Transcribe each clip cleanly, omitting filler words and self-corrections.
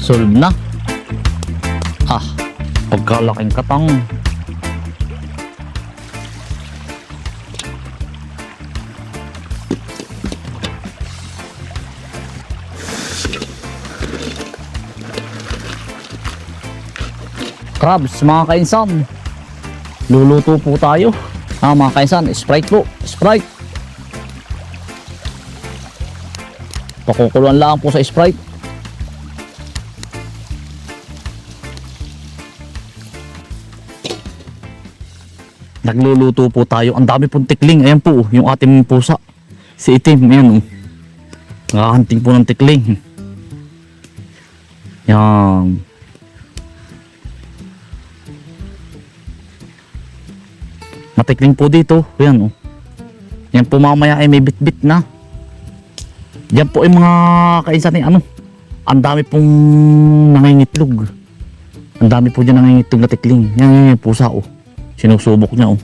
solve na. Ah, pagkalaking katang. Crabs mga kainsan, luluto po tayo. Mga kainsan, Sprite po, Sprite. Pakukuluan lang po sa Sprite. Nagluluto po tayo. Ang dami pong tikling. Ayan po yung ating pusa, si itim. Ayan nakakanting po ng tikling. Yan. Matikling po dito. Ayan Yan po mamaya ay may bit-bit na. Yan po ay mga kainsan ano. Ang dami pong nangingitlog. Ang dami po dyan nangingitlog na tikling. Yan yung pusa sinusubok niya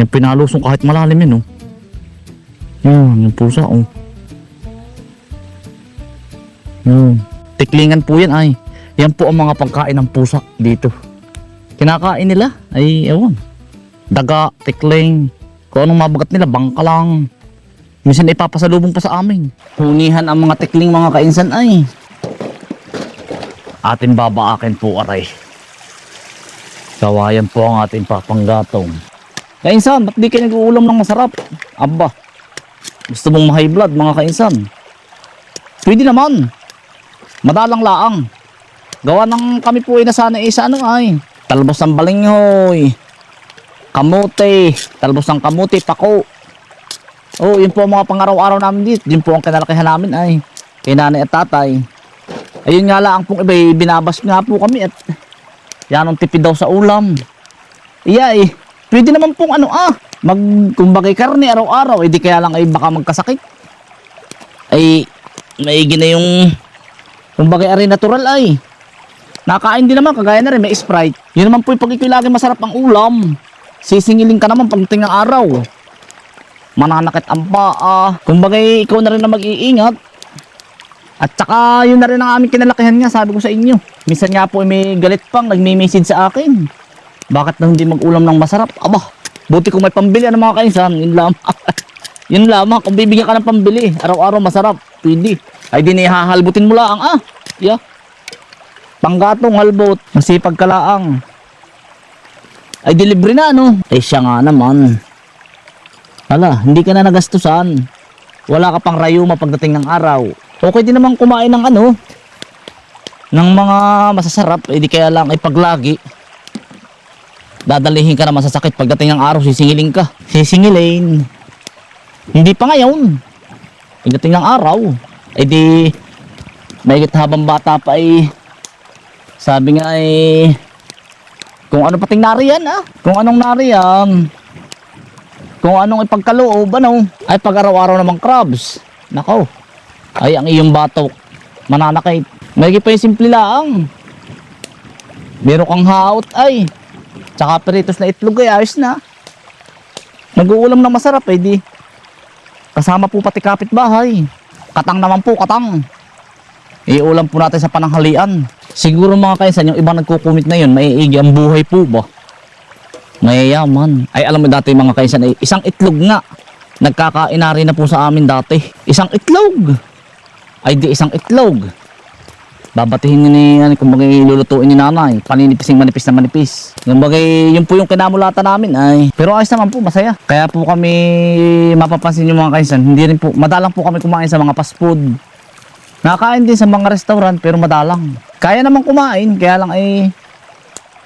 Yan pinalusong kahit malalim yun Yan yung pusa Yan. Tiklingan po yan ay. Yan po ang mga pagkain ng pusa dito. Kinakain nila ay ewan, daga, tikling, kung anong mabagat nila, bangka lang. Minsan ipapasalubong pa sa amin. Hunihan ang mga tikling mga kainsan ay. Ating babaakin po aray. Kawayan po ang ating papanggatong. Kainsan, ba't di kayo nag-uulam ng masarap? Aba, gusto mong ma-high blood mga kainsan? Pwede naman. Madalang laang. Gawa ng kami po ay nasana isa ay. Talbos ng balinghoy, kamote, talbos ng kamote, pako. Yun po ang mga pangaraw-araw namin dito. Yun po ang kinalakihan namin ay kay nanay at tatay. Ayun nga lang pong iba, binabas nga po kami at yan ang tipid daw sa ulam. Pwede naman pong kumbagay karne araw-araw, di kaya lang ay baka magkasakit. Ay, maigi na yung kumbagay ari natural ay. Nakain din naman, kagaya na rin, may Sprite. Yun naman po yung pag ikaw lagi masarap ang ulam. Sisingilin ka naman pagdating ng araw. Mananakit ang paa. Kumbagay, ikaw na rin na mag-iingat. At saka, yun na rin ang aming kinalakihan nga, sabi ko sa inyo. Minsan nga po may galit pang, nagme-message sa akin. Bakit na hindi mag-ulam ng masarap? Aba, buti kung may pambili, mga kainsan, yun lamang. Yun lamang, kung bibigyan ka ng pambili, araw-araw masarap, pwede. Ay di hahalbutin mo lang, panggatong halbot, masipag kalaang. Ay delivery na Ay siya nga naman. Hala, hindi ka na nagastusan. Wala ka pang rayuma pagdating ng araw. Okay din naman kumain ng ng mga masasarap. Di kaya lang ay paglagi dadalihin ka naman sa sakit pagdating ng araw, sisingilin ka. Sisingilin. Hindi pa ngayon. Pagdating ng araw, ay di mahigit habang bata pa ay sabi nga ay kung ano pating nariyan kung anong nariyan, kung anong ipagkaloob ay pag araw-araw namang crabs. Nako, ay ang iyong batok mananakit. May pa yung simple lang, meron kang haot ay tsaka peritos na itlog ay ayos na. Nag-uulam na masarap ay di kasama po pati kapitbahay. Katang naman po, katang iulam po natin sa pananghalian. Siguro mga kainsan, yung ibang nagkukumit na yun, maiigi ang buhay po ba? Mayayaman. Ay alam mo dati mga kainsan, ay isang itlog nga. Nagkakainari na po sa amin dati. Isang itlog. Ay di isang itlog. Babatihin ni kung bagay lulutuin ni nanay. Paninipising manipis na manipis. Yung bagay, yun po yung kinamulatan namin ay. Pero ayos naman po, masaya. Kaya po kami mapapansin yung mga kainsan. Hindi rin po, madalang po kami kumain sa mga fast food. Nakakain din sa mga restaurant pero madalang. Kaya naman kumain, kaya lang ay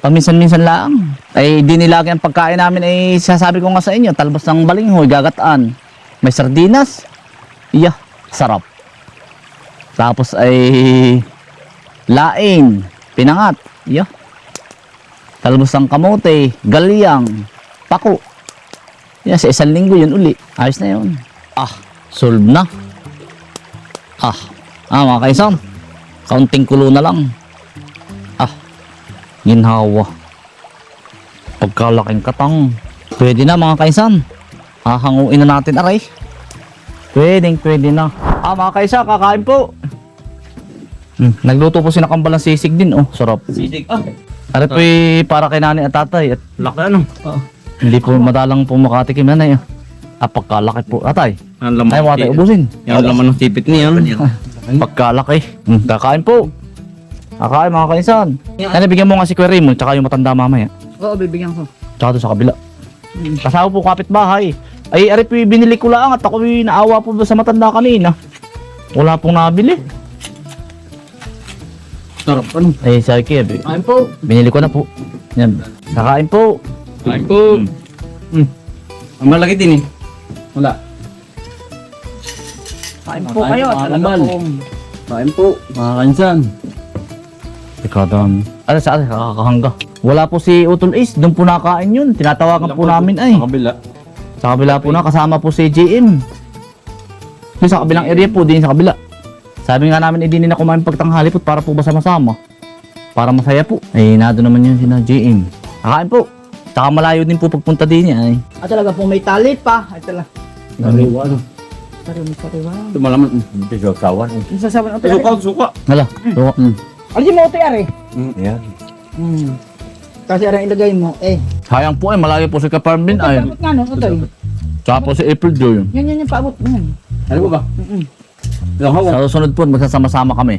paminsan-minsan lang. Ay di nilagay ang pagkain namin ay sasabi ko nga sa inyo, talbos ng balinghoy, gagataan. May sardinas. Sarap. Tapos ay laing, pinangat. Talbos ng kamote, galyang, pako. Sa isang linggo yun uli. Ayos na yun. Solve na. Mga kainsan, kaunting kulo na lang. Ginhawa. Pagkalaking katang. Pwede na mga kainsan. Hahanguin na natin aray. Pwede na. Mga kainsan, kakain po. Nagluto po si Nakambal ng sisig din, oh. Sarap. Sisig. Ah, Ano po para kay nanay at tatay. At laki ano. hindi po madalang po makatikim nanay. Pagkalaki po. Tatay. Ang laman. Ay, mga tayo ubusin. Yung laman ng sipit niya. Pagkalaki. Kakain po. Kakain mga kainsan. Ano, bigyan mo nga si Kuya Raymond tsaka yung matanda mamaya. Oo, bibigyan ko. Tsaka doon sa kabila. Kasama po kapitbahay. Ay, ari po binili ko lang at ako naawa po sa matanda kanina. Wala pong nabili. Sarap ano. Ay, sabi ko, Kain po. binili ko na po. Yan. Kakain po. Kain po. Ang malaki din eh. Wala. Kain po kayo. Mga Talaga kambal. pong Kain po. Mga kansan. Ikaw doon. Ano sa atin? Kakahangga. Wala po si Utol Ace. Doon po nakain yun. Tinatawagan po namin ay. Sa kabila. Sa kabila po na. Kasama po si JM. Yung sa kabilang area po. Din sa kabila. Sabi nga namin, hindi na kumain pagtanghali po para po ba sama-sama. Para masaya po. Ay, nado naman yun sina JM. Kakain po. Tsaka malayo din po pagpunta din niya ay. talaga pong may tali pa. Ay talaga. Sariwa ano. Sariwa. Tumalaman. Pisosawan. Yung sasabihin ko Suka, suka. Hala. So, Alisin mo ito yari. Yan. Kasi arang ilagay mo. sayang po ay malayo po si Kaparm din ay. Paabot nga no. Ito eh. Tsaka po si April Joy. Yan yung paabot mo yan. Ano ba? Yung hawa. Sa susunod po, magsasama-sama kami.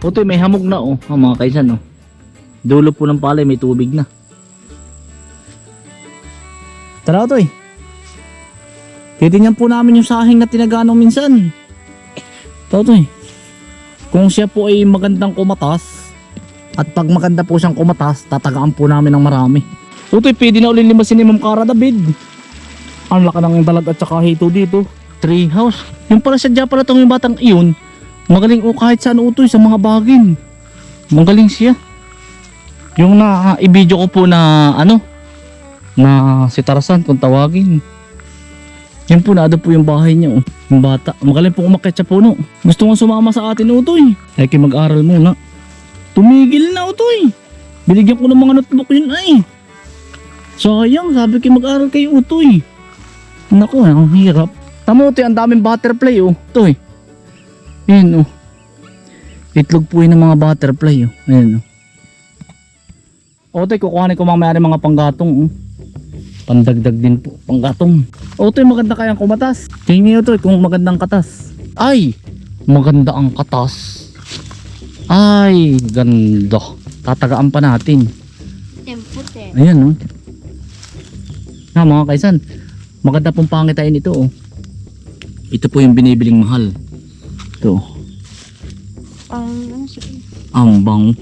Puto, may hamog na oh, mga kaisan oh. Dulo po ng palay, may tubig na. Tara to eh. Titingnan po namin yung sahing na tinaganong minsan. Tara to eh. Kung siya po ay magandang kumatas, at pag maganda po siyang kumatas, tatagaan po namin ng marami. Puto, pwede na ulit limasin ni Ma'am Cara David. Ang laki ng dalag at saka hito dito. Tree house. Yung pala sadya pala tong yung batang iyon. Magaling o kahit saan utoy sa mga bagin. Magaling siya. Yung na-i-video ko po na ano, na si Tarzan kung tawagin. Yan po na po yung bahay niya oh. Yung bata. Magaling po umakyat sa puno. Gusto nga sumama sa atin utoy. Ay kayo mag-aral muna. Tumigil na utoy. Binigyan ko ng mga notebook yun ay. Sayang, sabi kayo mag-aral kayo utoy. Naku, ang hirap. Tama utoy, ang daming butterfly oh. Utoy. Ayan oh. Itlog po yun ng mga butterfly oh. Ayan oh. Otoy, kukuhanin ko mamaya rin mga panggatong oh. Pandagdag din po, panggatong. Otoy, maganda kayang kumatas. Tingin nyo Otoy kung magandang katas. Ay, maganda ang katas. Ay, ganda. Tatagaan pa natin. Tempo-tempo. Ayan oh. Na mga kaisan, maganda pong pangitain ito oh. Ito po yung binibiling mahal. Ito. Ano siya? Ang bango.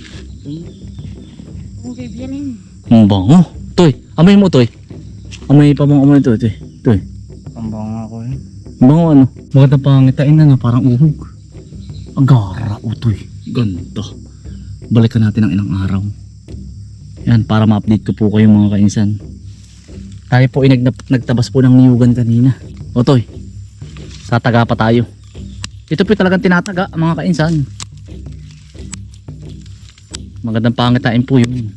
Ang bibilin. Ang bango. Toy, amoy mo Toy. Amoy pa mong amoy ito. Toy. Ang banga ko eh. Ang bango ano. Maganda pangitain na parang uhog. Ang gara Toy. Ganda. Balikan natin ng ilang araw. Yan, para ma-update ko po kayo mga kainsan. Tayo po ay nagtabas po ng niyugan kanina. O Toy, tataga pa tayo. Ito po talagang tinataga mga kainsan. Magandang pangitain po yun.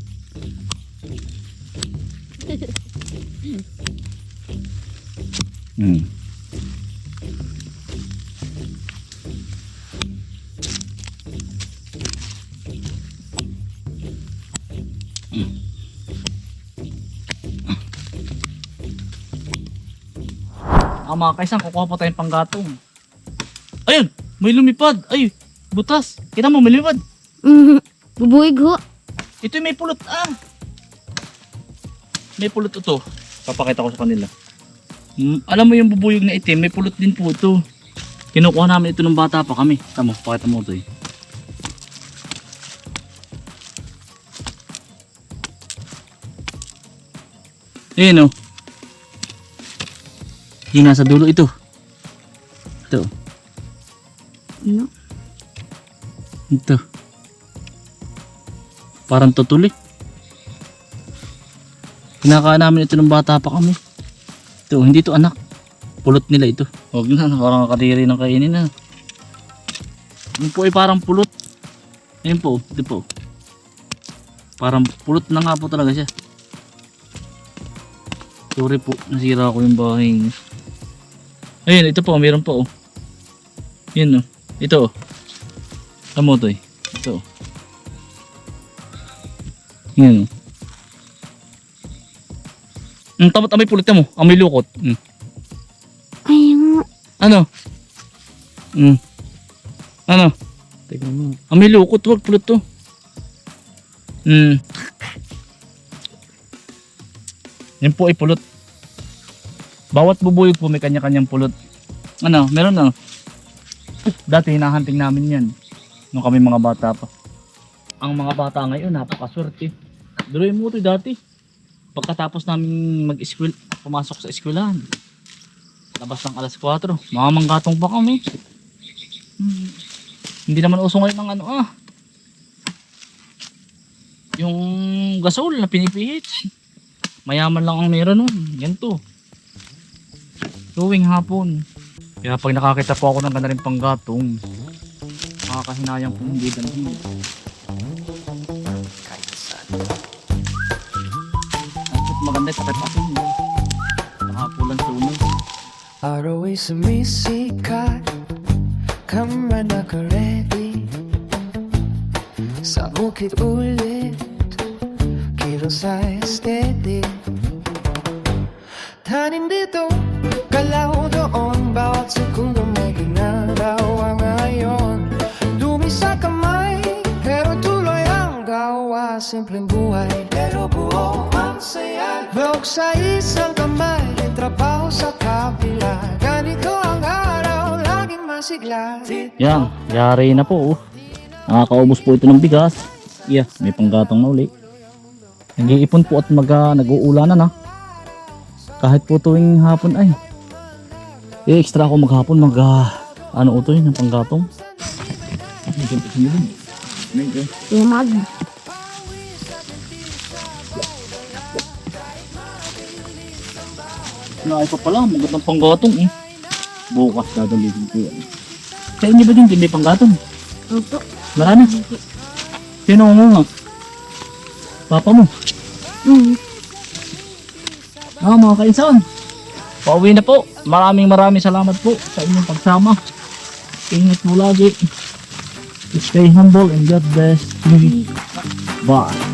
Mga kaisan, kukuha po tayong panggatong. Ayun! May lumipad! Ay! Butas! Kita mo, may lumipad! Bubuig ho. Ito yung may pulot May pulot ito. Papakita ko sa kanila. Alam mo yung bubuyog na itim, may pulot din po ito. Kinukuha namin ito ng bata pa kami. Tama, pakita mo ito eh. Ayan o. Yung nasa dulo ito. Ito. Ano? Ito. Parang tutulik. Kinakain namin ito ng bata pa kami. Ito, hindi to anak. Pulot nila ito. Huwag na, parang nakadiri ng kainin na. Yun po ay parang pulot. Ayun po, ito po. Parang pulot na nga po talaga siya. Sorry po, nasira ko yung bahay. Ayun, ito po, meron po. Yun, oh. Ito, oh. Tamo to eh. Ito. Yun, oh. Tamot amoy pulot mo, amoy lukot. Ayun. Ano? Ano? Tignan mo. Amoy lukot, wag pulot to. Yan po ay pulot. Bawat bubuyog po may kanya-kanyang pulot. Ano, meron na. Dati hinahunting namin yan. Nung kami mga bata pa. Ang mga bata ngayon, napakaswerte. Duruin mo ito dati. Pagkatapos namin mag-eskwel, pumasok sa eskwelahan. Labas ng alas 4. Mamanggatong pa kami. Hindi naman uso ngayon ng ano yung gasol na pinipihit. Mayaman lang ang meron nun. Yan to. Tuwing hapon. Kaya pag nakakita po ako ng ganda rin panggatong, makakahinayang po hindi ganun. Maganda sa kapasin. Nakapulan sunog. Araw ay sumisikat, kamera naka-ready. Sa bukid ulit, kilos ay steady. Tanim dito, galaw doon, bawat segundo may ginagawa ngayon. Dumi sa kamay, pero tuloy ang gawa. Simpleng buhay, pero buo ang saya. Vlog sa isang kamay, trabaho sa kabila. Ganito ang araw, laging masigla. Yan, yari na po. Nakakaubos po ito ng bigas. Yeah, may panggatong na uli. Nag-iipon po at nag-uulanan na. Kahit po tuwing hapon ay. I-extra ako maghapon ano ito yun, ng panggatong. Lumag. Naay pa pala, magandang panggatong eh. Bukas dadalihin ko yan. Sa inyo ba din, may panggatong? Opo. Marami. Sino ang nga? Papa mo? Mga kainsan. Pauwi na po. Maraming salamat po sa inyong pagsama. Ingat mo lagi. Stay humble and God bless you. Bye.